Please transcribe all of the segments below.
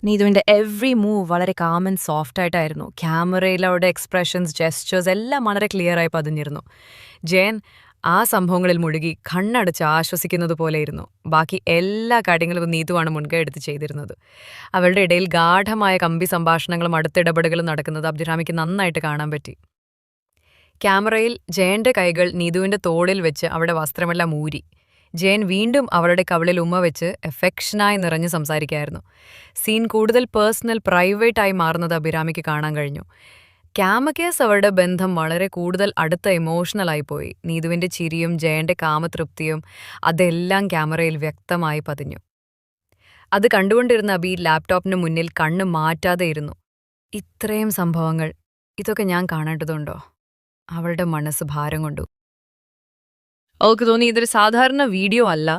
നീതുവിൻ്റെ every move വളരെ calm and soft ആയിട്ടായിരുന്നു. ക്യാമറയിൽ അവരുടെ എക്സ്പ്രഷൻസ്, ജെസ്റ്റേഴ്സ് എല്ലാം വളരെ ക്ലിയറായി പതിഞ്ഞിരുന്നു. ജയൻ ആ സംഭവങ്ങളിൽ മുഴുകി കണ്ണടച്ച് ആശ്വസിക്കുന്നത് പോലെയിരുന്നു. ബാക്കി എല്ലാ കാര്യങ്ങളും നീതുവാണ് മുൻകൈ എടുത്ത് ചെയ്തിരുന്നത്. അവളുടെ ഇടയിൽ ഗാഠമായ കമ്പി സംഭാഷണങ്ങളും അടുത്തിടപെടലുകളും നടക്കുന്നത് അബ്ദുറഹ്മാനിക്ക് നന്നായിട്ട് കാണാൻ പറ്റി. ക്യാമറയിൽ ജയന്റെ കൈകൾ നീതുവിന്റെ തോളിൽ വെച്ച് അവിടെ വസ്ത്രമെല്ലാം ഊരി. ജയൻ വീണ്ടും അവളുടെ കവിളിൽ ഉമ്മ വെച്ച് എഫെക്ഷനായി നിറഞ്ഞു സംസാരിക്കായിരുന്നു. സീൻ കൂടുതൽ പേഴ്സണൽ, പ്രൈവറ്റായി മാറുന്നത് അഭിരാമിക്ക് കാണാൻ കഴിഞ്ഞു. ക്യാമക്കേസ് അവരുടെ ബന്ധം വളരെ കൂടുതൽ അടുത്ത ഇമോഷണലായി പോയി. നീതുവിന്റെ ചിരിയും ജയന്റെ കാമതൃപ്തിയും അതെല്ലാം ക്യാമറയിൽ വ്യക്തമായി പതിഞ്ഞു. അത് കണ്ടുകൊണ്ടിരുന്ന അബി ലാപ്ടോപ്പിന് മുന്നിൽ കണ്ണ് മാറ്റാതെ ഇരുന്നു. ഇത്രയും സംഭവങ്ങൾ, ഇതൊക്കെ ഞാൻ കാണേണ്ടതുണ്ടോ? അവളുടെ മനസ്സ് ഭാരം കൊണ്ടു. അവൾക്ക് തോന്നി ഇതൊരു സാധാരണ വീഡിയോ അല്ല,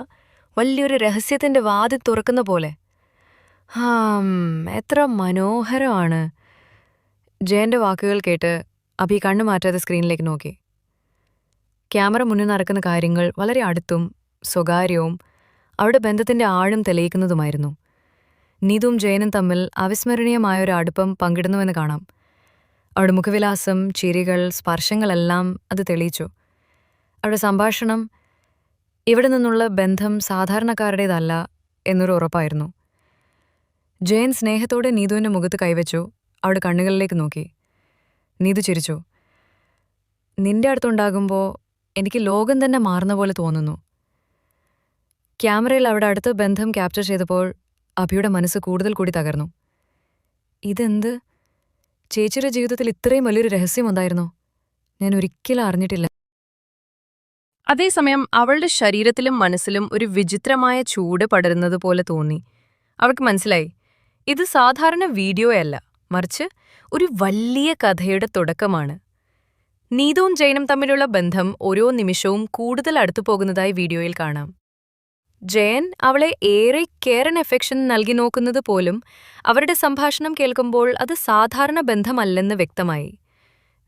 വലിയൊരു രഹസ്യത്തിന്റെ വാതിൽ തുറക്കുന്ന പോലെ. എത്ര മനോഹരമാണ്. ജയന്റെ വാക്കുകൾ കേട്ട് അഭി കണ്ണു മാറ്റാതെ സ്ക്രീനിലേക്ക് നോക്കി. ക്യാമറ മുന്നിൽ നടക്കുന്ന കാര്യങ്ങൾ വളരെ അടുത്തും സ്വകാര്യവും അവരുടെ ബന്ധത്തിന്റെ ആഴം തെളിയിക്കുന്നതുമായിരുന്നു. നീതുവും ജയനും തമ്മിൽ അവിസ്മരണീയമായൊരു അടുപ്പം പങ്കിടുന്നുവെന്ന് കാണാം. അവരുടെ മുഖവിലാസം, ചിരികൾ, സ്പർശങ്ങളെല്ലാം അത് തെളിയിച്ചു. അവരുടെ സംഭാഷണം ഇവിടെ നിന്നുള്ള ബന്ധം സാധാരണക്കാരുടേതല്ല എന്നൊരു ഉറപ്പായിരുന്നു. ജയൻ സ്നേഹത്തോടെ നീതുവിൻ്റെ മുഖത്ത് കൈവച്ചു. അവളുടെ കണ്ണുകളിലേക്ക് നോക്കി. നീതു ചിരിച്ചു. നിന്റെ അടുത്തുണ്ടാകുമ്പോൾ എനിക്ക് ലോകം തന്നെ മാറുന്ന പോലെ തോന്നുന്നു. ക്യാമറയിൽ അവിടെ അടുത്ത ബന്ധം ക്യാപ്ചർ ചെയ്തപ്പോൾ അഭിയുടെ മനസ്സ് കൂടുതൽ കൂടി തകർന്നു. ഇതെന്ത്? ചേച്ചിയുടെ ജീവിതത്തിൽ ഇത്രയും വലിയൊരു രഹസ്യം ഉണ്ടായിരുന്നോ? ഞാൻ ഒരിക്കലും അറിഞ്ഞിട്ടില്ല. അതേസമയം അവളുടെ ശരീരത്തിലും മനസ്സിലും ഒരു വിചിത്രമായ ചൂട് പടരുന്നത് പോലെ തോന്നി. അവൾക്ക് മനസ്സിലായി, ഇത് സാധാരണ വീഡിയോയല്ല, മറിച്ച് ഒരു വലിയ കഥയുടെ തുടക്കമാണ്. നീതുവും ജയനും തമ്മിലുള്ള ബന്ധം ഓരോ നിമിഷവും കൂടുതൽ അടുത്തു പോകുന്നതായി വീഡിയോയിൽ കാണാം. ജയൻ അവളെ ഏറെ കെയർ ആൻഡ് എഫെക്ഷൻ നൽകി നോക്കുന്നത് പോലും അവരുടെ സംഭാഷണം കേൾക്കുമ്പോൾ അത് സാധാരണ ബന്ധമല്ലെന്ന് വ്യക്തമായി.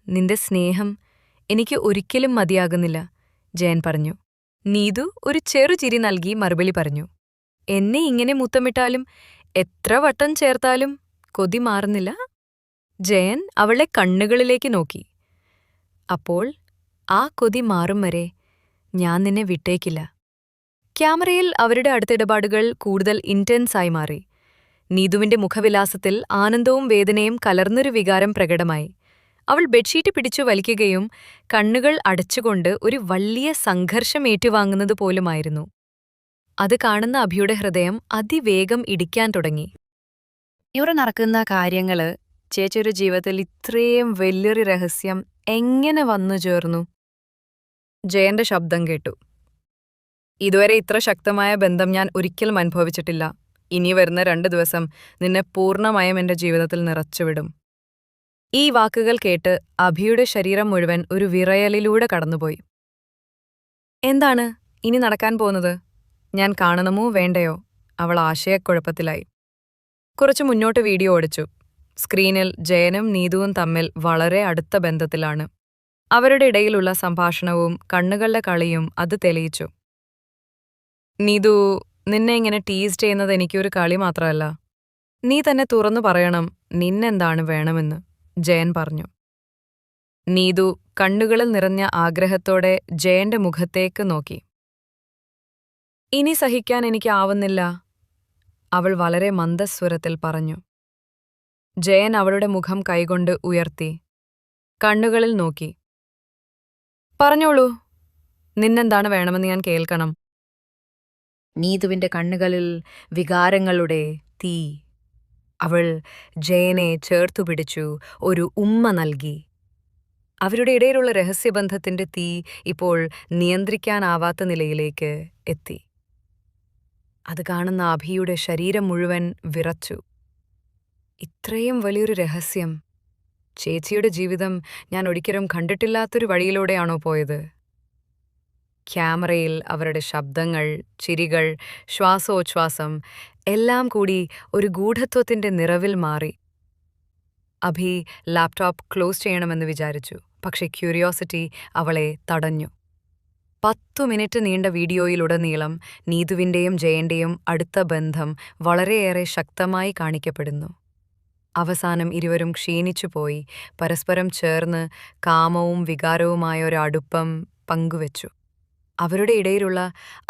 നിന്റെ സ്നേഹം എനിക്ക് ഒരിക്കലും മതിയാകുന്നില്ല, ജയൻ പറഞ്ഞു. നീതു ഒരു ചെറുചിരി നൽകി മറുപടി പറഞ്ഞു. എന്നെ ഇങ്ങനെ മുത്തമിട്ടാലും എത്ര വട്ടം ചേർത്താലും കൊതി മാറുന്നില്ല. ജയൻ അവളെ കണ്ണുകളിലേക്ക് നോക്കി. അപ്പോൾ ആ കൊതി മാറും വരെ ഞാൻ നിന്നെ വിട്ടേക്കില്ല. ക്യാമറയിൽ അവരുടെ അടുത്തിടപാടുകൾ കൂടുതൽ ഇന്റൻസായി മാറി. നീതുവിന്റെ മുഖവിലാസത്തിൽ ആനന്ദവും വേദനയും കലർന്നൊരു വികാരം പ്രകടമായി. അവൾ ബെഡ്ഷീറ്റ് പിടിച്ചു വലിക്കുകയും കണ്ണുകൾ അടച്ചുകൊണ്ട് ഒരു വലിയ സംഘർഷം ഏറ്റുവാങ്ങുന്നത് പോലുമായിരുന്നു. അത് കാണുന്ന അഭിയുടെ ഹൃദയം അതിവേഗം ഇടിക്കാൻ തുടങ്ങി. ഇവിടെ നടക്കുന്ന കാര്യങ്ങള് ചേച്ചിയുടെ ജീവിതത്തിൽ ഇത്രയും വലിയൊരു രഹസ്യം എങ്ങനെ വന്നു ചേർന്നു? ജയന്റെ ശബ്ദം കേട്ടു. ഇതുവരെ ഇത്ര ശക്തമായ ബന്ധം ഞാൻ ഒരിക്കലും അനുഭവിച്ചിട്ടില്ല. ഇനി വരുന്ന 2 ദിവസം നിന്നെ പൂർണ്ണമായും എന്റെ ജീവിതത്തിൽ നിറച്ചുവിടും. ഈ വാക്കുകൾ കേട്ട് അഭിയുടെ ശരീരം മുഴുവൻ ഒരു വിറയലിലൂടെ കടന്നുപോയി. എന്താണ് ഇനി നടക്കാൻ പോകുന്നത്? ഞാൻ കാണണമോ വേണ്ടയോ? അവൾ ആശയക്കുഴപ്പത്തിലായി. കുറച്ചു മുന്നോട്ട് വീഡിയോ ഓടിച്ചു. സ്ക്രീനിൽ ജയനും നീതുവും തമ്മിൽ വളരെ അടുത്ത ബന്ധത്തിലാണ്. അവരുടെ ഇടയിലുള്ള സംഭാഷണവും കണ്ണുകളുടെ കളിയും അത് തെളിയിച്ചു. നീതു, നിന്നെ ഇങ്ങനെ ടീസ് ചെയ്യുന്നത് എനിക്കൊരു കളി മാത്രമല്ല. നീ തന്നെ തുറന്നു പറയണം നിന്നെന്താണ് വേണമെന്ന്, ജയൻ പറഞ്ഞു. നീതു കണ്ണുകളിൽ നിറഞ്ഞ ആഗ്രഹത്തോടെ ജയന്റെ മുഖത്തേക്ക് നോക്കി. ഇനി സഹിക്കാൻ എനിക്കാവുന്നില്ല, അവൾ വളരെ മന്ദസ്വരത്തിൽ പറഞ്ഞു. ജയൻ അവളുടെ മുഖം കൈകൊണ്ട് ഉയർത്തി കണ്ണുകളിൽ നോക്കി. പറഞ്ഞോളൂ, നിന്നെന്താണ് വേണമെന്ന് ഞാൻ കേൾക്കണം. നീതുവിന്റെ കണ്ണുകളിൽ വികാരങ്ങളുടെ തീ. അവൾ ജയനെ ചേർത്തുപിടിച്ചു ഒരു ഉമ്മ നൽകി. അവരുടെ ഇടയിലുള്ള രഹസ്യബന്ധത്തിന്റെ തീ ഇപ്പോൾ നിയന്ത്രിക്കാനാവാത്ത നിലയിലേക്ക് എത്തി. അത് കാണുന്ന അഭിയുടെ ശരീരം മുഴുവൻ വിറച്ചു. ഇത്രയും വലിയൊരു രഹസ്യം, ചേച്ചിയുടെ ജീവിതം ഞാൻ ഒരിക്കലും കണ്ടിട്ടില്ലാത്തൊരു വഴിയിലൂടെയാണോ പോയത്? ക്യാമറയിൽ അവരുടെ ശബ്ദങ്ങൾ, ചിരികൾ, ശ്വാസോച്ഛ്വാസം എല്ലാം കൂടി ഒരു ഗൂഢത്വത്തിന്റെ നിറവിൽ മാറി. അഭി ലാപ്ടോപ്പ് ക്ലോസ് ചെയ്യണമെന്ന് വിചാരിച്ചു. പക്ഷെ ക്യൂരിയോസിറ്റി അവളെ തടഞ്ഞു. 10 മിനിറ്റ് നീണ്ട വീഡിയോയിലുടനീളം നീതുവിന്റെയും ജയന്റെയും അടുത്ത ബന്ധം വളരെയേറെ ശക്തമായി കാണിക്കപ്പെടുന്നു. അവസാനം ഇരുവരും ക്ഷീണിച്ചുപോയി പരസ്പരം ചേർന്ന് കാമവും വികാരവുമായ ഒരു അടുപ്പം പങ്കുവച്ചു. അവരുടെ ഇടയിലുള്ള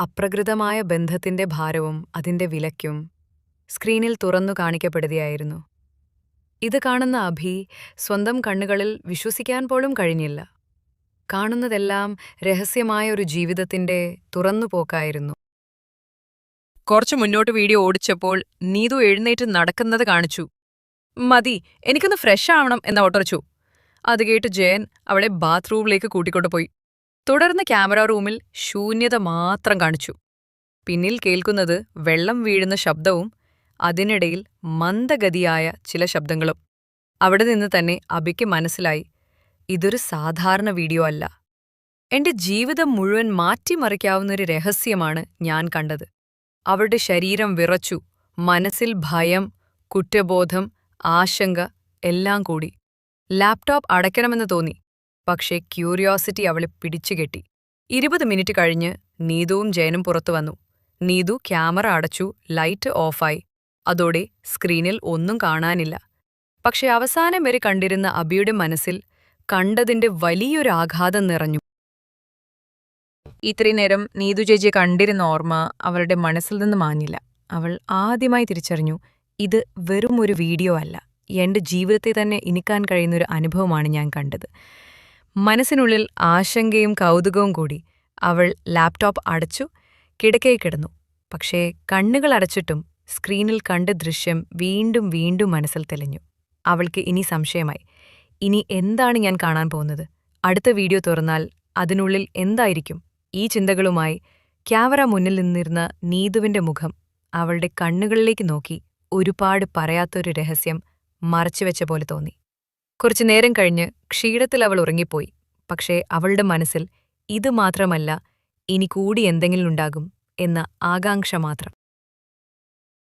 അപ്രകൃതമായ ബന്ധത്തിന്റെ ഭാരവും അതിന്റെ വിലയ്ക്കും സ്ക്രീനിൽ തുറന്നു കാണിക്കപ്പെടുകയായിരുന്നു. ഇത് കാണുന്ന അഭി സ്വന്തം കണ്ണുകളിൽ വിശ്വസിക്കാൻ പോലും കഴിഞ്ഞില്ല. കാണുന്നതെല്ലാം രഹസ്യമായ ഒരു ജീവിതത്തിന്റെ തുറന്നുപോക്കായിരുന്നു. കുറച്ചു മുന്നോട്ട് വീഡിയോ ഓടിച്ചപ്പോൾ നീതു എഴുന്നേറ്റ് നടക്കുന്നത് കാണിച്ചു. മതി, എനിക്കൊന്ന് ഫ്രഷ് ആവണം എന്ന് ഓട്ടർച്ചു. അത് കേട്ട് ജയൻ അവളെ ബാത്റൂമിലേക്ക് കൂട്ടിക്കൊണ്ടുപോയി. തുടർന്ന് ക്യാമറ റൂമിൽ ശൂന്യത മാത്രം കാണിച്ചു. പിന്നിൽ കേൾക്കുന്നത് വെള്ളം വീഴുന്ന ശബ്ദവും അതിനിടയിൽ മന്ദഗതിയായ ചില ശബ്ദങ്ങളും. അവിടെ നിന്ന് തന്നെ അഭിക്ക് മനസ്സിലായി, ഇതൊരു സാധാരണ വീഡിയോ അല്ല. എന്റെ ജീവിതം മുഴുവൻ മാറ്റിമറിക്കാവുന്നൊരു രഹസ്യമാണ് ഞാൻ കണ്ടത്. അവളുടെ ശരീരം വിറച്ചു, മനസ്സിൽ ഭയം, കുറ്റബോധം, ആശങ്ക എല്ലാം കൂടി. ലാപ്ടോപ്പ് അടയ്ക്കണമെന്ന് തോന്നി, പക്ഷേ ക്യൂരിയോസിറ്റി അവളെ പിടിച്ചുകെട്ടി. 20 മിനിറ്റ് കഴിഞ്ഞ് നീതുവും ജയനും പുറത്തു വന്നു. നീതു ക്യാമറ അടച്ചു, ലൈറ്റ് ഓഫായി. അതോടെ സ്ക്രീനിൽ ഒന്നും കാണാനില്ല. പക്ഷെ അവസാനം വരെ കണ്ടിരുന്ന അഭിയുടെ മനസ്സിൽ കണ്ടതിന്റെ വലിയൊരു ആഘാതം നിറഞ്ഞു. ഇത്രയും നേരം നീതു ചേച്ചിയെ കണ്ടിരുന്ന ഓർമ്മ അവളുടെ മനസ്സിൽ നിന്ന് മാഞ്ഞില്ല. അവൾ ആദ്യമായി തിരിച്ചറിഞ്ഞു, ഇത് വെറും ഒരു വീഡിയോ അല്ല, എന്റെ ജീവിതത്തെ തന്നെ ഇനിക്കാൻ കഴിയുന്നൊരു അനുഭവമാണ് ഞാൻ കണ്ടത്. മനസ്സിനുള്ളിൽ ആശങ്കയും കൗതുകവും കൂടി. അവൾ ലാപ്ടോപ്പ് അടച്ചു കിടക്കയിൽ കിടന്നു. പക്ഷേ കണ്ണുകൾ അടച്ചിട്ടും സ്ക്രീനിൽ കണ്ട ദൃശ്യം വീണ്ടും വീണ്ടും മനസ്സിൽ തെളിഞ്ഞു. അവൾക്ക് ഇനി സംശയമായി, ഇനി എന്താണ് ഞാൻ കാണാൻ പോകുന്നത്? അടുത്ത വീഡിയോ തുറന്നാൽ അതിനുള്ളിൽ എന്തായിരിക്കും? ഈ ചിന്തകളുമായി ക്യാമറ മുന്നിൽ നിന്നിരുന്ന നീതുവിന്റെ മുഖം അവളുടെ കണ്ണുകളിലേക്ക് നോക്കി ഒരുപാട് പറയാത്തൊരു രഹസ്യം മറച്ചുവെച്ച പോലെ തോന്നി. കുറച്ചു നേരം കഴിഞ്ഞ് ക്ഷീണത്തിൽ അവൾ ഉറങ്ങിപ്പോയി. പക്ഷേ അവളുടെ മനസ്സിൽ ഇത് മാത്രമല്ല, ഇനി കൂടി എന്തെങ്കിലും ഉണ്ടാകും എന്ന ആകാംക്ഷ മാത്രം.